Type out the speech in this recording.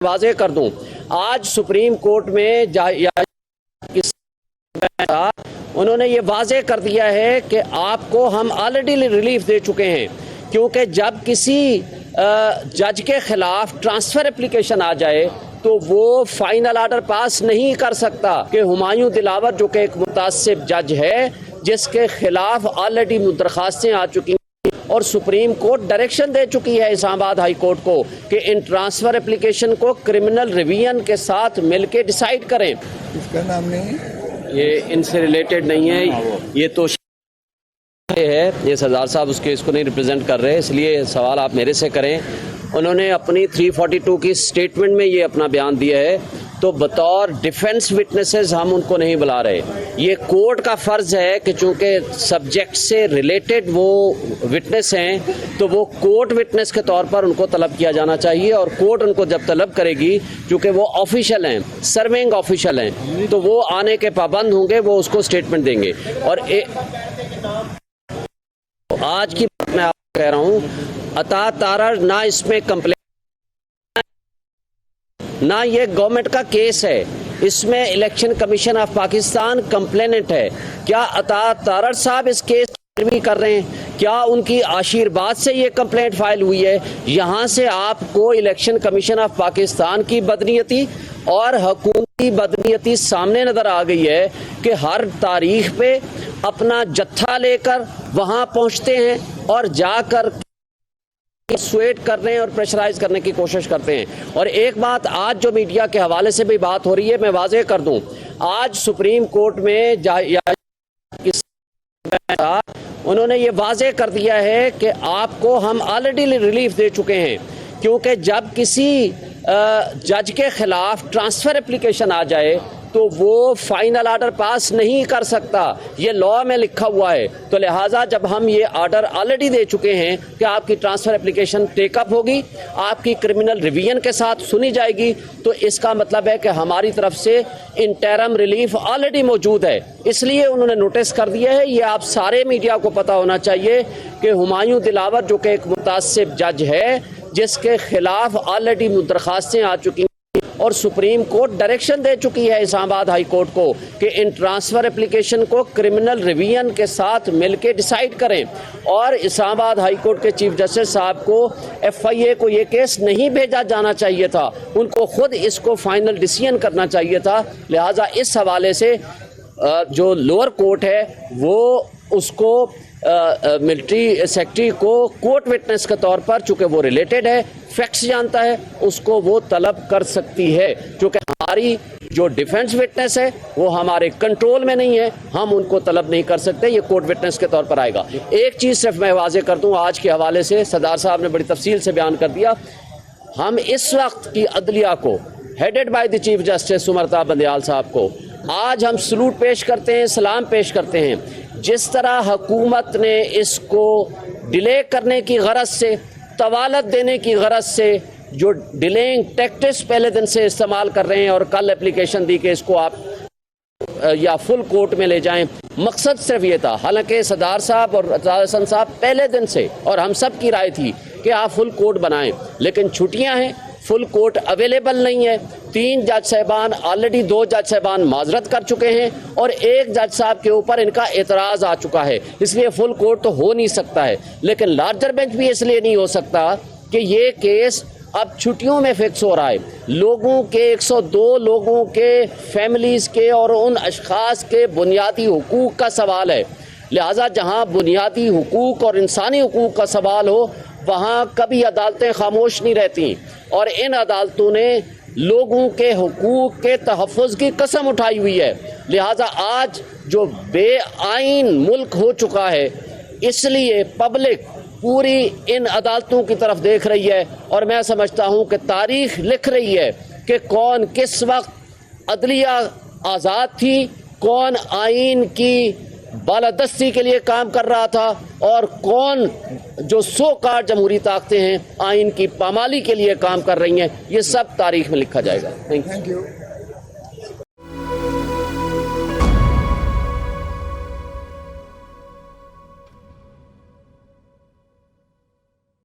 वाज़ेह कर दूं, आज सुप्रीम कोर्ट में उन्होंने ये वाज़ेह कर दिया है कि आपको हम ऑलरेडी रिलीफ दे चुके हैं, क्योंकि जब किसी जज के खिलाफ ट्रांसफ़र एप्लीकेशन आ जाए तो वो फाइनल आर्डर पास नहीं कर सकता कि हुमायूं दिलावर जो कि एक मुतासिब जज है जिसके खिलाफ ऑलरेडी दरखास्तें आ चुकी और सुप्रीम कोर्ट डायरेक्शन दे चुकी है इस्लामाबाद हाई कोर्ट को कि इन ट्रांसफ़र एप्लीकेशन को क्रिमिनल रिवीजन के साथ मिलके डिसाइड करें। इसका नाम नहीं, ये इनसे रिलेटेड नहीं है, ये तो है, ये सरदार साहब उसके इसको नहीं रिप्रेजेंट कर रहे, इसलिए सवाल आप मेरे से करें। उन्होंने अपनी 342 की स्टेटमेंट में ये अपना बयान दिया है, तो बतौर डिफेंस विटनेसेस हम उनको नहीं बुला रहे। ये कोर्ट का फ़र्ज़ है कि चूँकि सब्जेक्ट से रिलेटेड वो विटनेस हैं तो वो कोर्ट विटनेस के तौर पर उनको तलब किया जाना चाहिए, और कोर्ट उनको जब तलब करेगी, चूँकि वो ऑफिशियल हैं, सर्विंग ऑफिशियल हैं, तो वो आने के पाबंद होंगे, वो उसको स्टेटमेंट देंगे। और आज की बात मैं आपको कह रहा हूँ, अता तारा ना इसमें कंप्लेंट, ना ये गवर्नमेंट का केस है, इसमें election commission of Pakistan complainant है। क्या अता तारड़ साहब इस केस भी कर रहे हैं? क्या उनकी आशीर्वाद से ये कंप्लेंट फाइल हुई है? यहाँ से आपको इलेक्शन कमीशन ऑफ पाकिस्तान की बदनीयती और हुकूमती बदनीयती सामने नज़र आ गई है कि हर तारीख पे अपना जत्था लेकर वहाँ पहुँचते हैं और जाकर स्वेट करने और प्रेशराइज करने की कोशिश करते हैं। और एक बात आज जो मीडिया के हवाले से भी बात हो रही है, मैं वाज़ेह कर दूं, आज सुप्रीम कोर्ट में उन्होंने ये वाज़ेह कर दिया है कि आपको हम ऑलरेडी रिलीफ दे चुके हैं, क्योंकि जब किसी जज के खिलाफ ट्रांसफ़र एप्लीकेशन आ जाए तो वो फाइनल आर्डर पास नहीं कर सकता, ये लॉ में लिखा हुआ है। तो लिहाजा जब हम ये आर्डर ऑलरेडी दे चुके हैं कि आपकी ट्रांसफ़र एप्लीकेशन टेकअप होगी, आपकी क्रिमिनल रिवीजन के साथ सुनी जाएगी, तो इसका मतलब है कि हमारी तरफ से इंटरम रिलीफ ऑलरेडी मौजूद है। इसलिए उन्होंने नोटिस कर दिया है। ये आप सारे मीडिया को पता होना चाहिए कि हुमायूं दिलावर जो कि एक मुतासिब जज है जिसके खिलाफ ऑलरेडी दरखास्तें आ चुकी और सुप्रीम कोर्ट डायरेक्शन दे चुकी है इस्लामाबाद हाई कोर्ट को कि इन ट्रांसफ़र एप्लीकेशन को क्रिमिनल रिवीजन के साथ मिलके डिसाइड करें। और इस्लामाबाद हाई कोर्ट के चीफ जस्टिस साहब को FIA को ये केस नहीं भेजा जाना चाहिए था, उनको खुद इसको फाइनल डिसीजन करना चाहिए था। लिहाजा इस हवाले से जो लोअर कोर्ट है वो उसको मिलिट्री सेक्रेटरी को कोर्ट विटनेस के तौर पर, चूँकि वो रिलेटेड है, फैक्ट्स जानता है, उसको वो तलब कर सकती है। क्योंकि हमारी जो डिफेंस विटनेस है वो हमारे कंट्रोल में नहीं है, हम उनको तलब नहीं कर सकते, ये कोर्ट विटनेस के तौर पर आएगा। एक चीज़ सिर्फ मैं वाज़ेह कर दूँ, आज के हवाले से सरदार साहब ने बड़ी तफसील से बयान कर दिया। हम इस वक्त की अदलिया को headed by the chief justice Umar Ata Bandial साहब को आज हम सलूट पेश करते हैं, सलाम पेश करते हैं। जिस तरह हुकूमत ने इसको डिले करने की गरज से, तवालत देने की गरज से जो डिलेइंग टैक्टिक्स पहले दिन से इस्तेमाल कर रहे हैं और कल एप्लीकेशन दी कि इसको आप या फुल कोर्ट में ले जाएं, मकसद सिर्फ ये था। हालांकि सरदार साहब और हसन साहब पहले दिन से और हम सब की राय थी कि आप फुल कोर्ट बनाएं, लेकिन छुट्टियां हैं, फुल कोर्ट अवेलेबल नहीं है। 3 जज साहबान ऑलरेडी 2 जज साहबान माजरत कर चुके हैं और 1 जज साहब के ऊपर इनका एतराज़ आ चुका है, इसलिए फुल कोर्ट तो हो नहीं सकता है। लेकिन लार्जर बेंच भी इसलिए नहीं हो सकता कि ये केस अब छुट्टियों में फिक्स हो रहा है। लोगों के 102 लोगों के फैमिलीज़ के और उन अशखास के बुनियादी हुकूक का सवाल है। लिहाजा जहाँ बुनियादी हुकूक और इंसानी हुकूक का सवाल हो वहाँ कभी अदालतें खामोश नहीं रहती, और इन अदालतों ने लोगों के हुकूक के तहफ़्फ़ुज़ की कसम उठाई हुई है। लिहाजा आज जो बेआइन मुल्क हो चुका है, इसलिए पब्लिक पूरी इन अदालतों की तरफ देख रही है, और मैं समझता हूँ कि तारीख़ लिख रही है कि कौन किस वक्त अदलिया आज़ाद थी, कौन आइन की बालादस्ती के लिए काम कर रहा था, और कौन जो सो कार जमहूरी ताकतें हैं आइन की पामाली के लिए काम कर रही हैं। ये सब तारीख में लिखा जाएगा। Thank you.